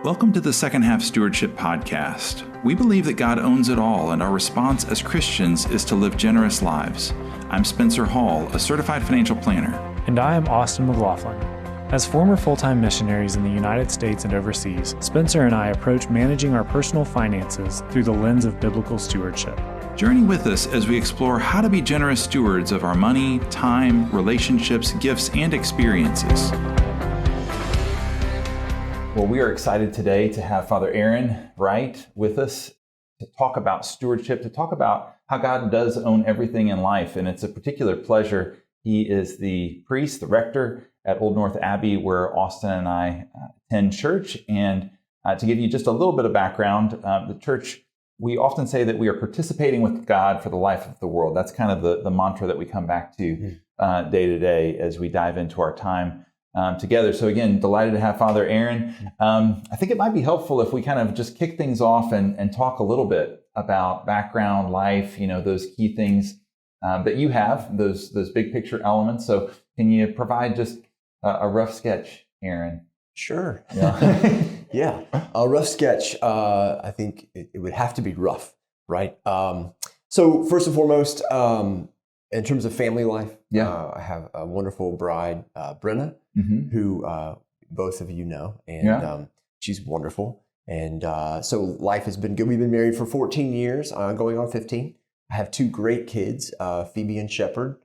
Welcome to the Second Half Stewardship podcast. We believe that God owns it all, and our response as Christians is to live generous lives. I'm Spencer Hall, a certified financial planner. And I am Austin McLaughlin. As former full-time missionaries in the United States and overseas, Spencer and I approach managing our personal finances through the lens of biblical stewardship. Journey with us as we explore how to be generous stewards of our money, time, relationships, gifts, and experiences. Well, we are excited today to have Father Aaron Wright with us to talk about stewardship, to talk about how God does own everything in life. And it's a particular pleasure. He is the priest, the rector at Old North Abbey, where Austin and I attend church. And to give you just a little bit of background, the church, we often say that we are participating with God for the life of the world. That's kind of the mantra that we come back to day to day as we dive into our time together. So again, delighted to have Father Aaron. I think it might be helpful if we kind of just kick things off and talk a little bit about background, life, those key things that you have, those big picture elements. So can you provide just a rough sketch, Aaron? Sure. Yeah. Yeah. A rough sketch, I think it would have to be rough, right? So first and foremost, in terms of family life, I have a wonderful bride, Brenna, who both of you know, and she's wonderful. And so life has been good. We've been married for 14 years, going on 15. I have two great kids, Phoebe and Shepherd.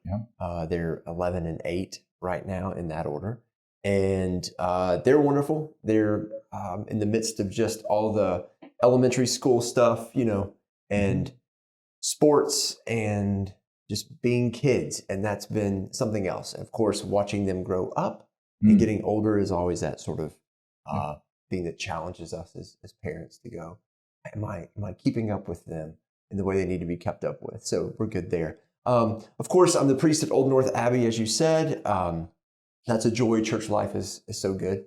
They're 11 and 8 right now in that order. And they're wonderful. They're in the midst of just all the elementary school stuff, and sports and just being kids. And that's been something else. Of course, watching them grow up and getting older is always that sort of thing that challenges us as parents to go, am I keeping up with them in the way they need to be kept up with? So we're good there. Of course, I'm the priest at Old North Abbey, as you said. That's a joy. Church life is so good.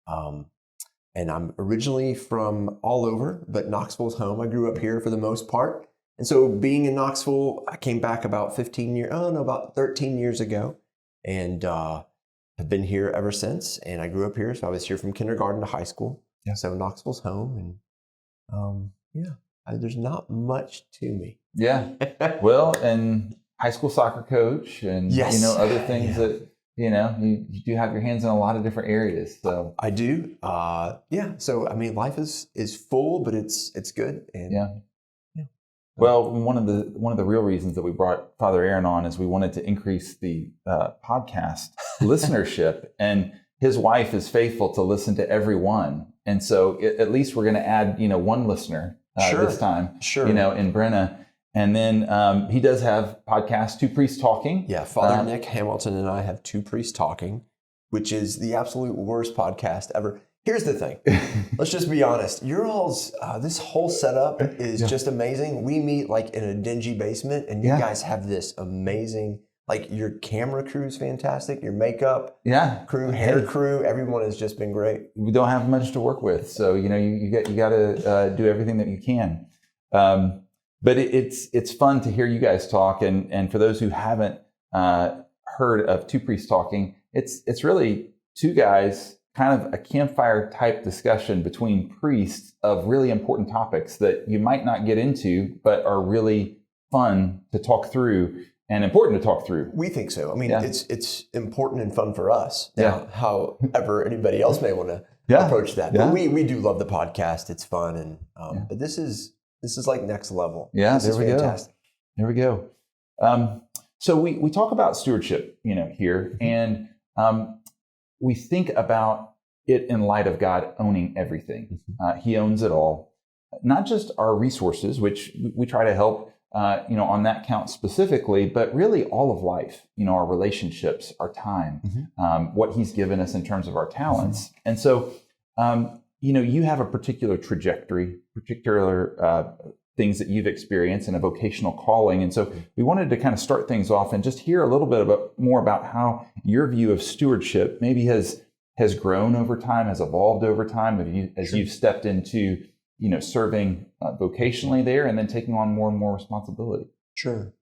And I'm originally from all over, but Knoxville's home. I grew up here for the most part. And so being in Knoxville, I came back about 13 years ago, and have been here ever since. And I grew up here, so I was here from kindergarten to high school. Yeah. So Knoxville's home, and there's not much to me. Yeah. Well, and high school soccer coach, and other things that you do have your hands in a lot of different areas. So I do. So I mean, life is full, but it's good. And Well, one of the real reasons that we brought Father Aaron on is we wanted to increase the podcast listenership, and his wife is faithful to listen to every one, and so at least we're going to add one listener this time, in Brenna. And then he does have podcast, Two Priests Talking. Yeah, Father Nick Hamilton and I have Two Priests Talking, which is the absolute worst podcast ever. Here's the thing. Let's just be honest. Your all's, this whole setup is just amazing. We meet like in a dingy basement, and you guys have this amazing, like your camera crew is fantastic. Your makeup crew, hair crew, everyone has just been great. We don't have much to work with. So, you got to do everything that you can. But it's fun to hear you guys talk, and for those who haven't heard of Two Priests Talking, it's really two guys, kind of a campfire type discussion between priests of really important topics that you might not get into, but are really fun to talk through and important to talk through. We think so. I mean, it's important and fun for us. Now, however anybody else may want to approach that, but we do love the podcast. It's fun, and but this is like next level. Yeah, this is fantastic. There we go. So we talk about stewardship, here, and we think about it in light of God owning everything. He owns it all, not just our resources, which we try to help, on that count specifically, but really all of life. Our relationships, our time, what He's given us in terms of our talents, and so. You have a particular trajectory, particular things that you've experienced and a vocational calling. And so we wanted to kind of start things off and just hear a little bit more about how your view of stewardship maybe has grown over time, has evolved over time as you've stepped into, serving vocationally there and then taking on more and more responsibility. Sure.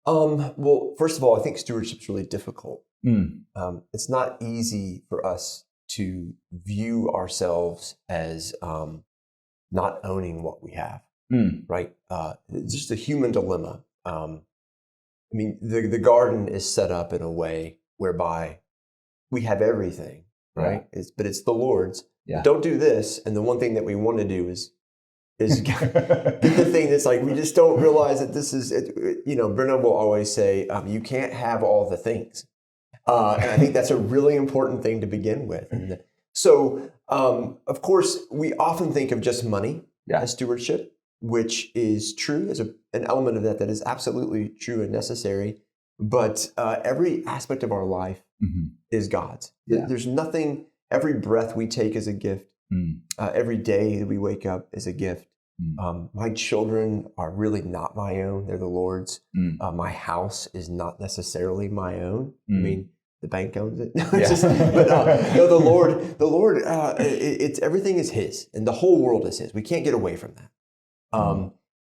Well, first of all, I think stewardship's really difficult. It's not easy for us to view ourselves as not owning what we have, right? It's just a human dilemma. I mean, the garden is set up in a way whereby we have everything, right? But it's the Lord's. Yeah. Don't do this, and the one thing that we want to do is get the thing that's like, we just don't realize that this is, Bruno will always say, you can't have all the things. And I think that's a really important thing to begin with. And so, of course, we often think of just money as stewardship, which is true. There's an element of that is absolutely true and necessary. But every aspect of our life is God's. Yeah. There's nothing, every breath we take is a gift. Every day that we wake up is a gift. My children are really not my own. They're the Lord's. My house is not necessarily my own. I mean, the bank owns it. No, the Lord, it's everything is His, and the whole world is His. We can't get away from that.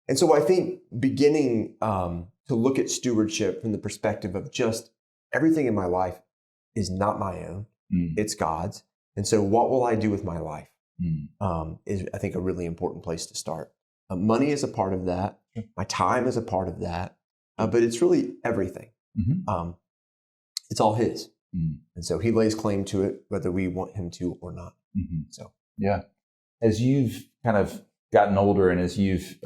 And so I think beginning to look at stewardship from the perspective of just everything in my life is not my own. It's God's. And so what will I do with my life? Is, I think, a really important place to start. Money is a part of that. My time is a part of that. But it's really everything. It's all His. And so He lays claim to it, whether we want Him to or not. So, yeah. As you've kind of gotten older and as you've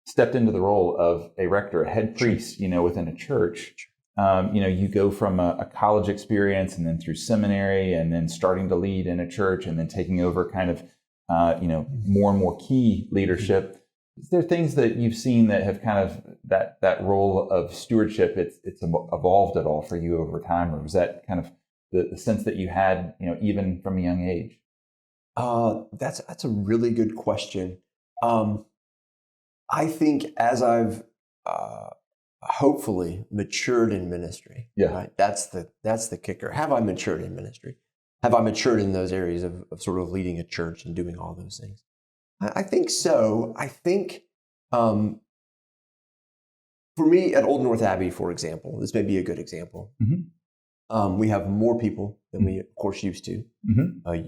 stepped into the role of a rector, a head priest, within a church, you go from a college experience and then through seminary and then starting to lead in a church and then taking over kind of, more and more key leadership. Is there things that you've seen that have kind of that role of stewardship, it's evolved at all for you over time? Or was that kind of the sense that you had, even from a young age? That's a really good question. I think as I've hopefully matured in ministry. Right? That's the kicker. Have I matured in ministry? Have I matured in those areas of sort of leading a church and doing all those things? I think so. I think for me at Old North Abbey, for example, this may be a good example. We have more people than we, of course, used to.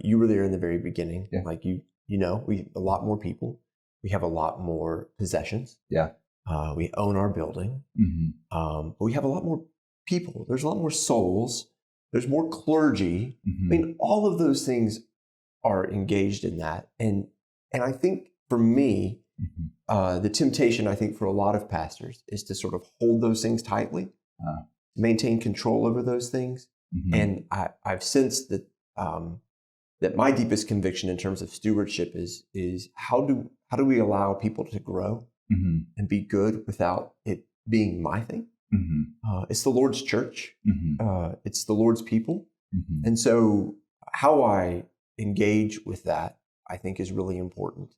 You were there in the very beginning. Like we a lot more people. We have a lot more possessions. We own our building, but we have a lot more people. There's a lot more souls. There's more clergy. I mean, all of those things are engaged in that. And I think for me, the temptation, I think for a lot of pastors is to sort of hold those things tightly, maintain control over those things. And I've sensed that that my deepest conviction in terms of stewardship is how do we allow people to grow and be good without it being my thing? It's the Lord's church. It's the Lord's people. And so how I engage with that, I think, is really important.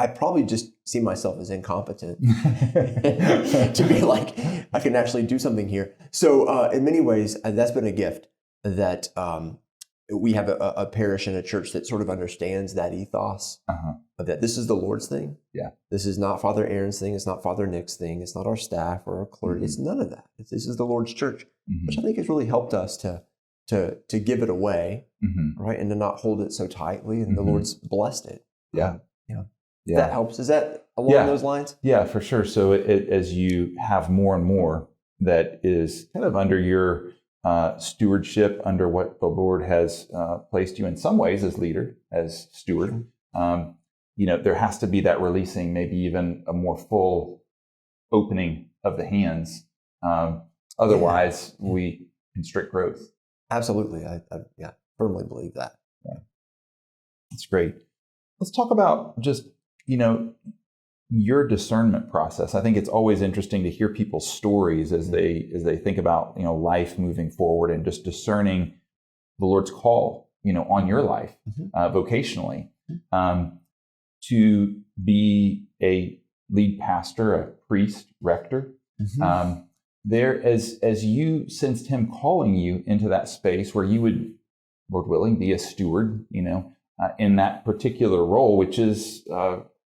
I probably just see myself as incompetent to be like, I can actually do something here. So in many ways, that's been a gift that we have a parish and a church that sort of understands that ethos of that this is the Lord's thing. This is not Father Aaron's thing. It's not Father Nick's thing. It's not our staff or our clergy. It's none of that. This is the Lord's church, which I think has really helped us to give it away, right, and to not hold it so tightly. And the Lord's blessed it. That helps. Is that along those lines? Yeah, for sure. So as you have more and more that is kind of under your stewardship, under what the Lord has placed you in some ways as leader, as steward, there has to be that releasing, maybe even a more full opening of the hands. Otherwise, we constrict growth. Absolutely. I firmly believe that. That's great. Let's talk about just, your discernment process. I think it's always interesting to hear people's stories as they think about, life moving forward and just discerning the Lord's call, on your life, vocationally, to be a lead pastor, a priest, rector. There, as you sensed Him calling you into that space where you would, Lord willing, be a steward, in that particular role, which is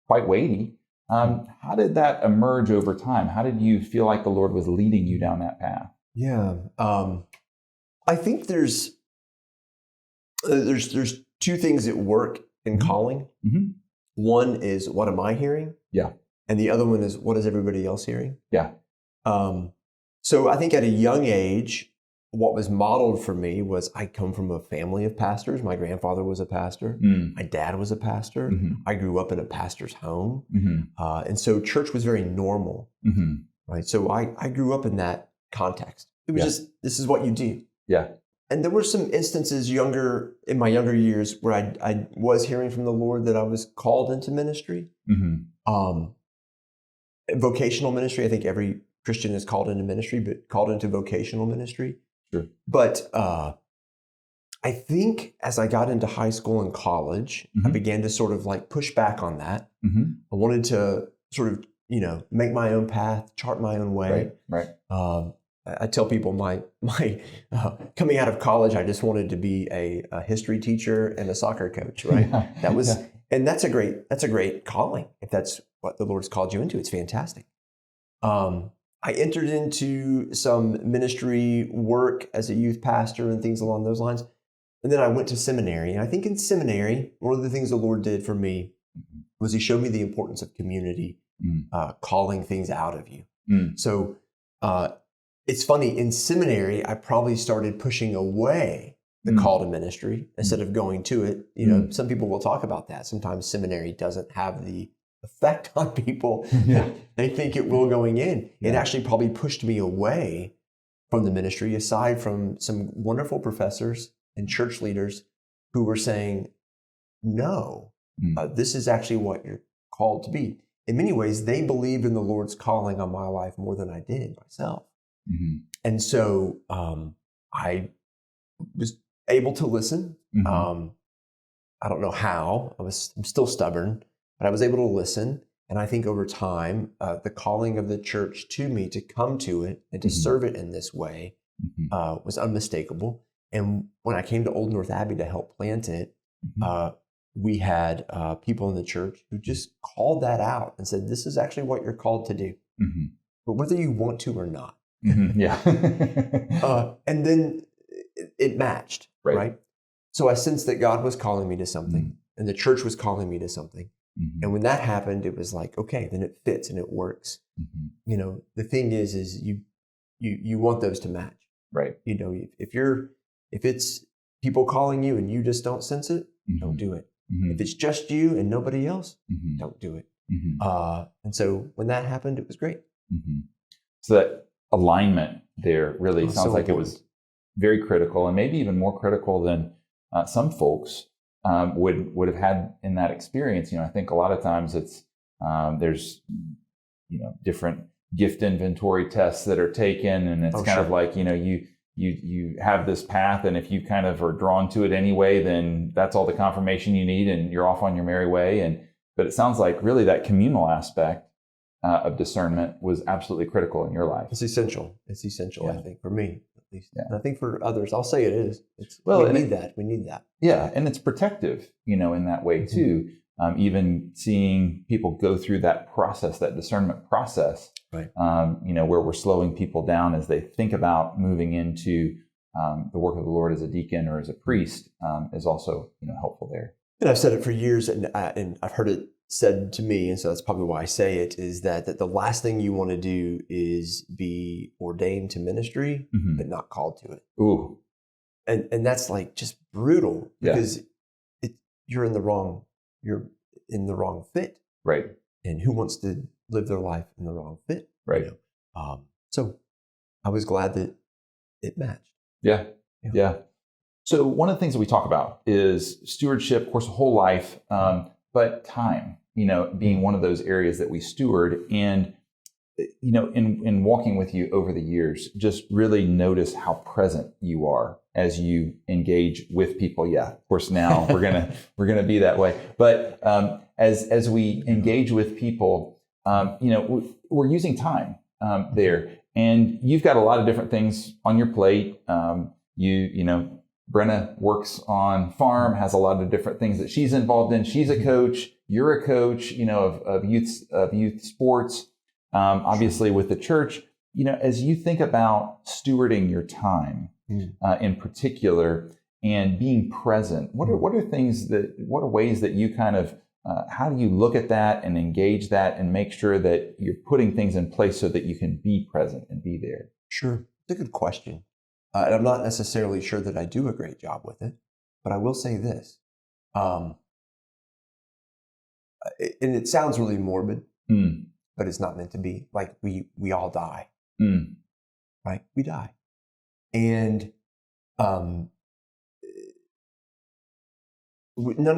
quite weighty. How did that emerge over time? How did you feel like the Lord was leading you down that path? I think there's two things at work in calling. Mm-hmm. One is, what am I hearing? Yeah. And the other one is, what is everybody else hearing? Yeah. So I think at a young age, what was modeled for me was I come from a family of pastors. My grandfather was a pastor. My dad was a pastor. Mm-hmm. I grew up in a pastor's home. Mm-hmm. And so church was very normal, Mm-hmm. right? So I grew up in that context. It was just, this is what you do. Yeah. And there were some instances in my younger years where I was hearing from the Lord that I was called into ministry. Mm-hmm. Vocational ministry, I think every Christian is called into ministry, but called into vocational ministry. Sure. But I think as I got into high school and college, I began to sort of like push back on that. I wanted to sort of, make my own path, chart my own way. Right. I tell people my coming out of college, I just wanted to be a history teacher and a soccer coach, right? That was, and that's a great calling. If that's what the Lord's called you into, it's fantastic. I entered into some ministry work as a youth pastor and things along those lines. And then I went to seminary. And I think in seminary, one of the things the Lord did for me was he showed me the importance of community, calling things out of you. So it's funny, in seminary, I probably started pushing away the call to ministry instead of going to it. Some people will talk about that. Sometimes seminary doesn't have the effect on people they think it will going in. It actually probably pushed me away from the ministry, aside from some wonderful professors and church leaders who were saying, no, this is actually what you're called to be. In many ways, they believed in the Lord's calling on my life more than I did myself. And so I was able to listen. I don't know how. I'm still stubborn, but I was able to listen. And I think over time, the calling of the church to me to come to it and to serve it in this way was unmistakable. And when I came to Old North Abbey to help plant it, we had people in the church who just called that out and said, this is actually what you're called to do, but whether you want to or not. And then it matched, right? So I sensed that God was calling me to something and the church was calling me to something. And when that happened, it was like, okay, then it fits and it works. The thing is you want those to match, right? If it's people calling you and you just don't sense it, don't do it. If it's just you and nobody else, don't do it. And so when that happened, it was great. So that alignment there really sounds like important. It was very critical, and maybe even more critical than some folks would have had in that experience. I think a lot of times it's there's different gift inventory tests that are taken, and it's kind of like you have this path, and if you kind of are drawn to it anyway, then that's all the confirmation you need, and you're off on your merry way. But it sounds like really that communal aspect of discernment was absolutely critical in your life. It's essential. It's essential, I think, for me at least. And I think for others, I'll say it is. We need that. Yeah, and it's protective, in that way too. Even seeing people go through that process, that discernment process, right? Where we're slowing people down as they think about moving into the work of the Lord as a deacon or as a priest is also, helpful there. And I've said it for years, and I've heard it said to me, and so that's probably why I say it, is that the last thing you want to do is be ordained to ministry, but not called to it. Ooh. And that's like just brutal because you're in the wrong fit. Right. And who wants to live their life in the wrong fit? Right. So I was glad that it matched. Yeah. So one of the things that we talk about is stewardship, of course, a whole life, but time, being one of those areas that we steward. And, in walking with you over the years, just really notice how present you are as you engage with people. Yeah, of course, now we're gonna be that way. But as we engage with people, we're using time there, and you've got a lot of different things on your plate. Brenna works on farm, has a lot of different things that she's involved in. She's a coach. You're a coach, of youth sports. Obviously with the church, as you think about stewarding your time, in particular, and being present. What are ways that you kind of how do you look at that and engage that and make sure that you're putting things in place so that you can be present and be there? Sure. It's a good question. And I'm not necessarily sure that I do a great job with it, but I will say this. And it sounds really morbid, but it's not meant to be. Like we all die, right? We die. And none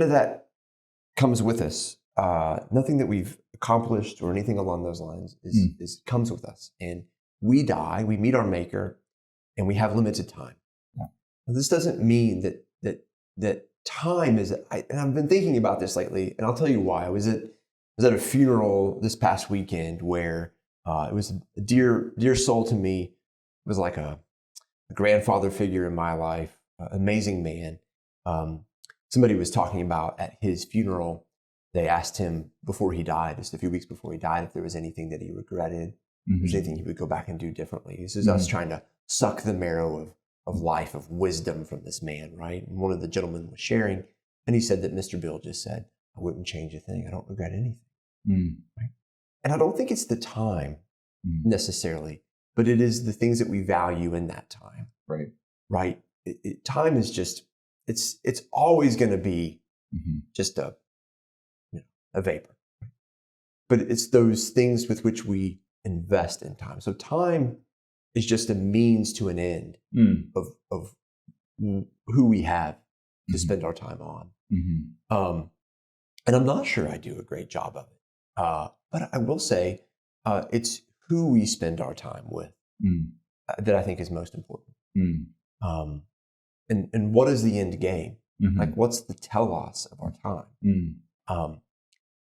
of that comes with us. Nothing that we've accomplished or anything along those lines comes with us. And we die, we meet our maker, and we have limited time. Yeah. Now, this doesn't mean that time is, and I've been thinking about this lately, and I'll tell you why. I was at a funeral this past weekend where it was a dear soul to me. It was like a grandfather figure in my life, amazing man. Somebody was talking about at his funeral, they asked him before he died, just a few weeks before he died, if there was anything that he regretted, if there's anything he would go back and do differently. This is us trying to suck the marrow of life, of wisdom from this man, right? And one of the gentlemen was sharing, and he said that Mr. Bill just said, I wouldn't change a thing. I don't regret anything. Right? And I don't think it's the time necessarily, but it is the things that we value in that time. Right. Right. Time is just, it's always going to be just a vapor. But it's those things with which we invest in time. So time is just a means to an end of who we have to spend our time on. And I'm not sure I do a great job of it. But I will say it's who we spend our time with that I think is most important. And what is the end game? Like, what's the telos of our time?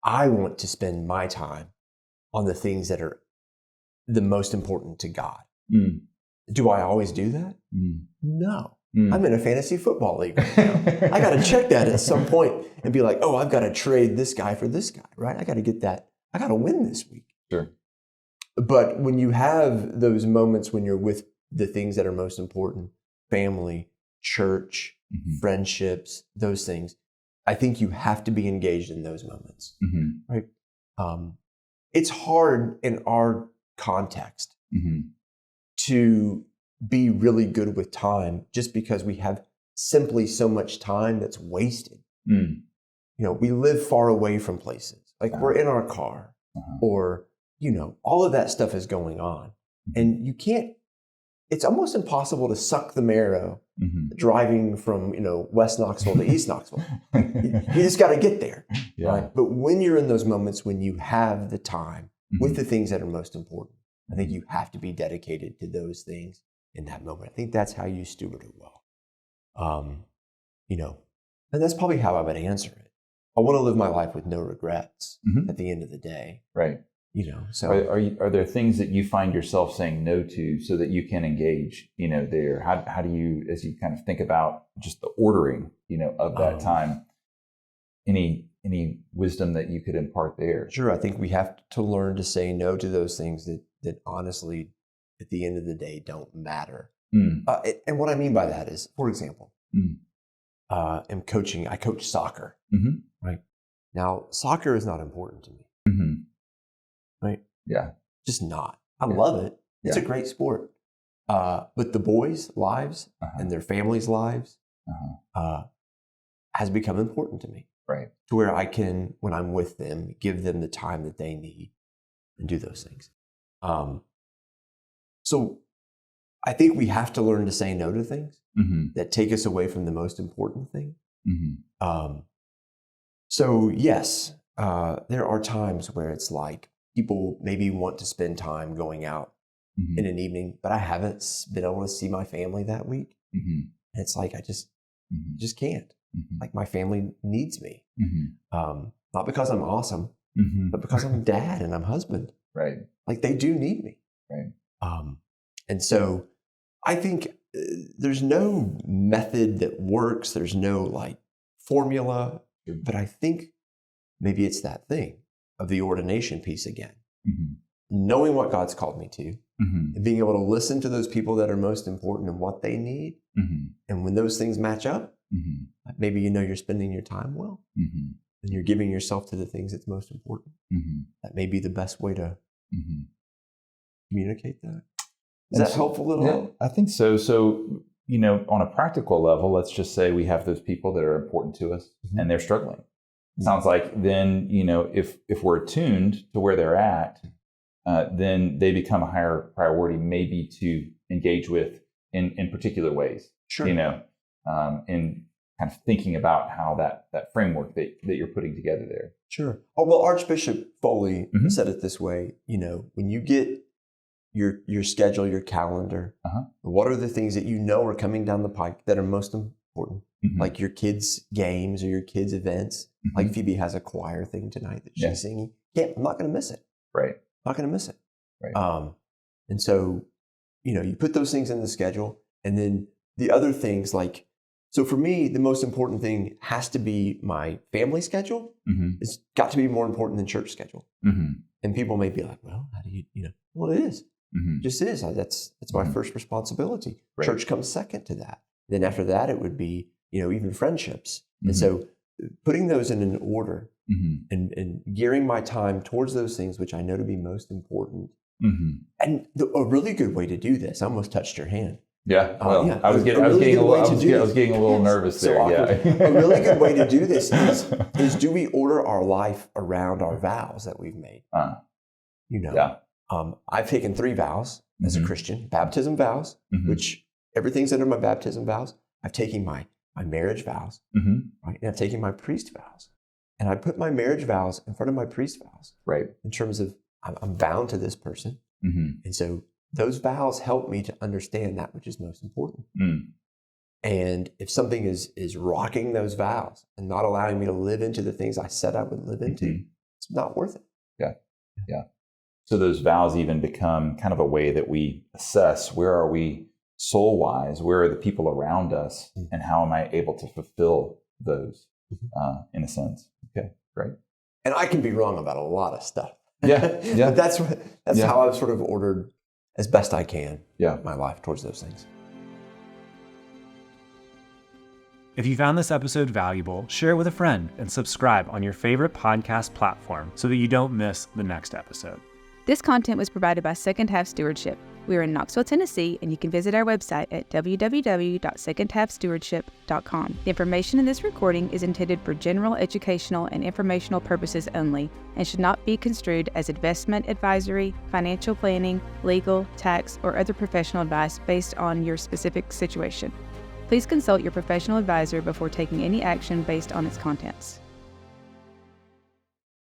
I want to spend my time on the things that are the most important to God. Do I always do that? No. I'm in a fantasy football league right now. I got to check that at some point and be like, oh, I've got to trade this guy for this guy, right? I got to get that. I got to win this week. Sure. But when you have those moments when you're with the things that are most important, family, church, friendships, those things, I think you have to be engaged in those moments, right? It's hard in our context to be really good with time just because we have simply so much time that's wasted. We live far away from places. Like we're in our car or, all of that stuff is going on. And you can't, it's almost impossible to suck the marrow driving from, West Knoxville to East Knoxville. You just got to get there. Yeah. Right? But when you're in those moments when you have the time with the things that are most important, I think you have to be dedicated to those things in that moment. I think that's how you steward it well. And that's probably how I would answer it. I want to live my life with no regrets at the end of the day. Right. So are there things that you find yourself saying no to so that you can engage, there? How do you, as you kind of think about just the ordering, of that time, any wisdom that you could impart there? Sure. I think we have to learn to say no to those things that honestly, at the end of the day, don't matter. And what I mean by that is, for example, I coach soccer, right? Now, soccer is not important to me. Right? Yeah. Just not. I love it. It's a great sport. But the boys' lives and their families' lives has become important to me. Right. To where I can, when I'm with them, give them the time that they need and do those things. So I think we have to learn to say no to things that take us away from the most important thing. So yes, there are times where it's like, people maybe want to spend time going out in an evening, but I haven't been able to see my family that week. And it's like, I just can't. Like my family needs me. Not because I'm awesome, but because I'm dad and I'm husband. Right. Like they do need me. Right. And so I think there's no method that works. There's no like formula, but I think maybe it's that thing of the ordination piece again. knowing what God's called me to, and being able to listen to those people that are most important and what they need. And when those things match up, maybe you're spending your time well, and you're giving yourself to the things that's most important. That may be the best way to communicate that. Is that helpful at all? I think so. So, on a practical level, let's just say we have those people that are important to us and they're struggling. It sounds like then, if we're attuned to where they're at, then they become a higher priority maybe to engage with in particular ways. Sure. In kind of thinking about how that framework that you're putting together there. Sure. Oh, well, Archbishop Foley said it this way, when you get your schedule, your calendar, what are the things that are coming down the pike that are most important? Like your kids' games or your kids' events. Like Phoebe has a choir thing tonight that she's singing. I'm not going to miss it. Right. Not going to miss it. Right. And so, you put those things in the schedule, and then the other things so for me, the most important thing has to be my family schedule. It's got to be more important than church schedule. And people may be like, well, how do you, well, it is. It just is. That's my first responsibility. Right. Church comes second to that. Then after that, it would be, even friendships. And so putting those in an order and gearing my time towards those things, which I know to be most important. And a really good way to do this, I almost touched your hand. Yeah, well, I was getting a little nervous there. A really good way to do this is do we order our life around our vows that we've made? I've taken 3 vows as a Christian, baptism vows, which everything's under my baptism vows. I've taken my marriage vows, right? And I've taken my priest vows. And I put my marriage vows in front of my priest vows, right? In terms of I'm bound to this person. And so those vows help me to understand that which is most important. And if something is rocking those vows and not allowing me to live into the things I said I would live into, it's not worth it. Yeah. So those vows even become kind of a way that we assess where are we soul-wise, where are the people around us, and how am I able to fulfill those in a sense. Okay, great. And I can be wrong about a lot of stuff. Yeah. But that's how I've sort of ordered as best I can my life towards those things. If you found this episode valuable, share it with a friend and subscribe on your favorite podcast platform so that you don't miss the next episode. This content was provided by Second Half Stewardship. We are in Knoxville, Tennessee, and you can visit our website at www.secondhalfstewardship.com. The information in this recording is intended for general educational and informational purposes only and should not be construed as investment advisory, financial planning, legal, tax, or other professional advice based on your specific situation. Please consult your professional advisor before taking any action based on its contents.